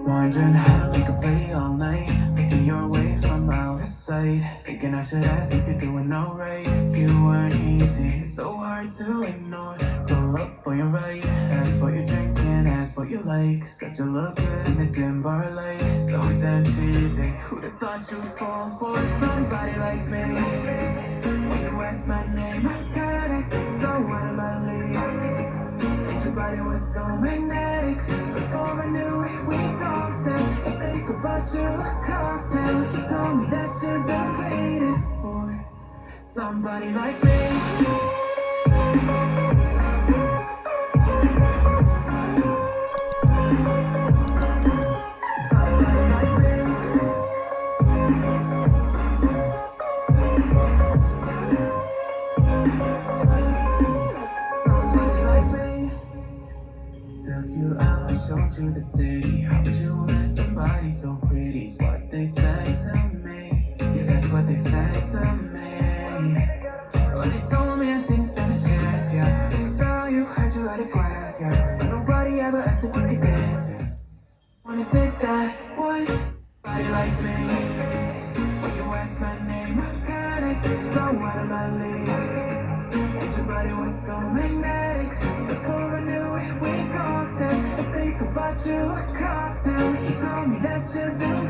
Wondering how we could play all night, thinking your waves from out of sight, thinking I should ask if you're doing alright. You weren't easy, so hard to ignore. Pull up on your right, ask what you're drinking, ask what you like. Said you look good in the dim bar light, so damn cheesy. Who'd have thought you'd fall for somebody like me? When you ask my name, I got it, so out of my league. And your body was so magnetic. Before I knew it, we talked and I think about you, cocktail. You told me that you've been waiting for somebody like me. Took you out, showed you the city. How'd you let somebody so pretty's what they said to me. Yeah, that's what they said to me. Well, they told me I didn't stand a chance, yeah. Face value, had you at a glance, yeah. But nobody ever asked if you could dance, yeah. Wanna take that, was somebody like me. When you asked my name, I got it, so out of my league. And your body was so magnetic. Before I knew it, we talked and I think about you, cocktail. You told me that you've been